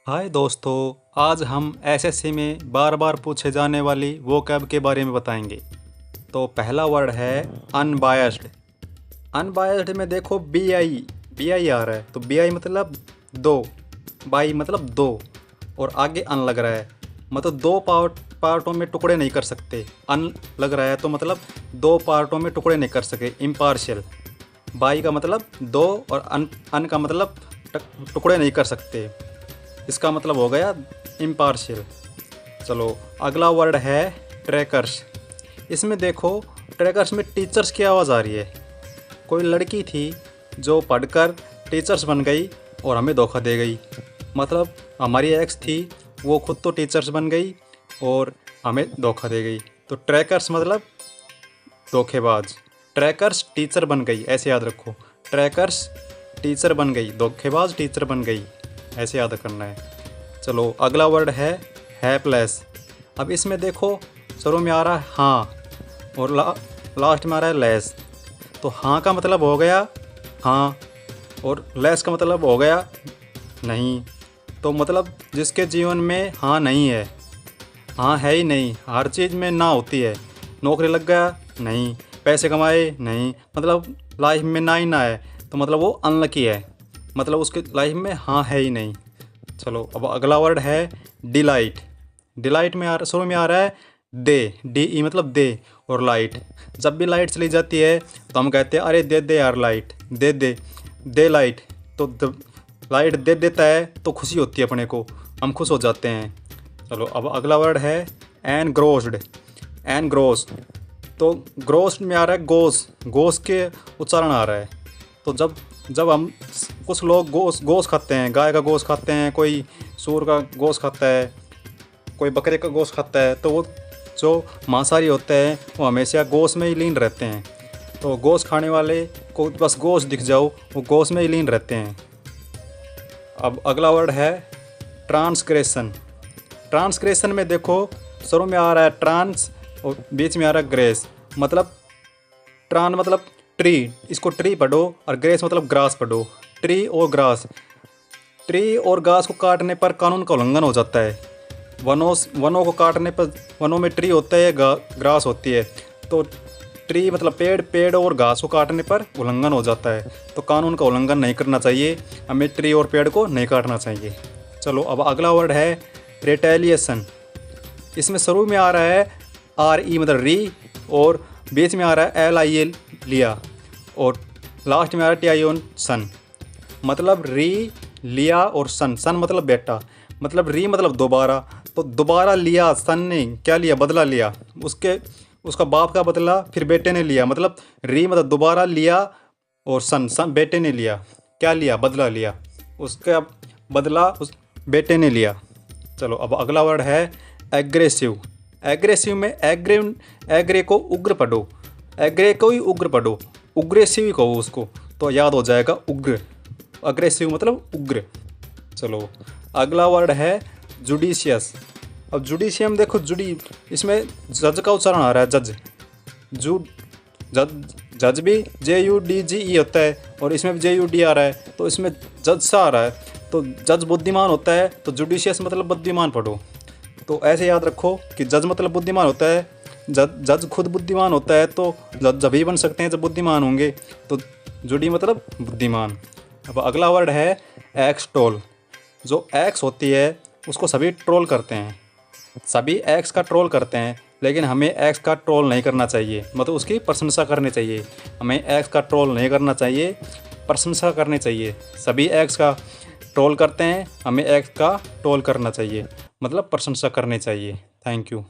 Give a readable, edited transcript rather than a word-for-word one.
हाय दोस्तों, आज हम एसएससी में बार बार पूछे जाने वाली वोकैब के बारे में बताएंगे। तो पहला वर्ड है अनबायस्ड। अनबायस्ड में देखो बी आई आ रहा है, तो बी आई मतलब दो, बाई मतलब दो, और आगे अन लग रहा है, मतलब दो पार्टों में टुकड़े नहीं कर सकते। अन लग रहा है तो मतलब दो पार्टों में टुकड़े नहीं कर सके, इम्पार्शियल। बाई का मतलब दो, और अन का मतलब टुकड़े नहीं कर सकते, इसका मतलब हो गया इम्पार्शियल। चलो अगला वर्ड है ट्रैकर्स। इसमें देखो ट्रैकर्स में टीचर्स की आवाज़ आ रही है। कोई लड़की थी जो पढ़कर टीचर्स बन गई और हमें धोखा दे गई, मतलब हमारी एक्स थी, वो खुद तो टीचर्स बन गई और हमें धोखा दे गई। तो ट्रैकर्स मतलब धोखेबाज। ट्रैकर्स टीचर बन गई, ऐसे याद रखो। ट्रैकर्स टीचर बन गई, धोखेबाज टीचर बन गई, ऐसे याद करना है। चलो अगला वर्ड है हैपलेस। अब इसमें देखो शुरू में आ रहा है हाँ, और लास्ट में आ रहा है लेस। तो हाँ का मतलब हो गया हाँ, और लेस का मतलब हो गया नहीं। तो मतलब जिसके जीवन में हाँ नहीं है, हाँ है ही नहीं, हर चीज़ में ना होती है। नौकरी लग गया नहीं, पैसे कमाए नहीं, मतलब लाइफ में ना ही ना है, तो मतलब वो अनलकी है, मतलब उसके लाइफ में हाँ है ही नहीं। चलो अब अगला वर्ड है डिलाइट। डिलाइट में शुरू में आ रहा है दे, डी ई मतलब दे, और लाइट। जब भी लाइट चली जाती है तो हम कहते हैं अरे दे दे यार लाइट, दे दे दे लाइट। तो लाइट दे देता है तो खुशी होती है अपने को, हम खुश हो जाते हैं। चलो अब अगला वर्ड है एनग्रोस्ड। एनग्रोस, तो ग्रोस में आ रहा है गोस, गोस के उच्चारण आ रहा है। तो जब हम कुछ लोग गोस खाते हैं, गाय का गोस खाते हैं, कोई सूअर का गोस खाता है, कोई बकरे का गोस खाता है, तो वो जो मांसाहारी होते हैं वो हमेशा गोस में ही लीन रहते हैं। तो गोस खाने वाले को बस गोस दिख जाओ, वो गोस में ही लीन रहते हैं। अब अगला वर्ड है ट्रांसग्रेशन। ट्रांसग्रेशन में देखो शुरू में आ रहा है ट्रांस और बीच में आ रहा है ग्रेस। मतलब ट्रान मतलब ट्री, इसको ट्री पढ़ो, और ग्रेस मतलब ग्रास पढ़ो। ट्री और ग्रास, ट्री और घास को काटने पर कानून का उल्लंघन हो जाता है। वनों को काटने पर, वनों में ट्री होता है, ग्रास होती है। तो ट्री मतलब पेड़, पेड़ और घास को काटने पर उल्लंघन हो जाता है, तो कानून का उल्लंघन नहीं करना चाहिए, हमें ट्री और पेड़ को नहीं काटना चाहिए। चलो अब अगला वर्ड है रिटेलिएशन। इसमें शुरू में आ रहा है आर ई मतलब री, और बीच में आ रहा है एल आई एल लिया, और लास्ट में आ रहा है टी आई ओन सन। मतलब री, लिया और सन। सन मतलब बेटा, मतलब री मतलब दोबारा, तो दोबारा लिया सन ने क्या लिया, बदला लिया, उसका बाप का बदला फिर बेटे ने लिया। मतलब री मतलब दोबारा लिया, और सन बेटे ने लिया, क्या लिया, बदला लिया, उसका बदला उस बेटे ने लिया। चलो अब अगला वर्ड है एग्रेसिव। एग्रेसिव में एग्रे को उग्र पढ़ो, एग्रे को ही उग्र पढ़ो, उग्रेसिव ही कहो उसको, तो याद हो जाएगा उग्र। अग्रेसिव मतलब उग्र। चलो अगला वर्ड है जुडिशियस। अब जुडिशियम देखो, जुडी, इसमें जज का उच्चारण आ रहा है, जज। जज भी JUDGE होता है, और इसमें भी JUD आ रहा है, तो इसमें जज सा आ रहा है, तो जज बुद्धिमान होता है, तो जुडिशियस मतलब बुद्धिमान पढ़ो। तो ऐसे याद रखो कि जज मतलब बुद्धिमान होता है, जज खुद बुद्धिमान होता है, तो जज जब ही बन सकते हैं जब बुद्धिमान होंगे, तो जुडी मतलब बुद्धिमान। अब अगला वर्ड है एक्स ट्रोल। जो एक्स होती है उसको सभी ट्रोल करते हैं, सभी एक्स का ट्रोल करते हैं, लेकिन हमें एक्स का ट्रोल नहीं करना चाहिए, मतलब उसकी प्रशंसा करनी चाहिए। हमें एक्स का ट्रोल नहीं करना चाहिए, प्रशंसा करनी चाहिए। सभी एक्स का ट्रोल करते हैं, हमें एक्स का ट्रोल करना चाहिए, मतलब प्रशंसा करनी चाहिए। Thank you.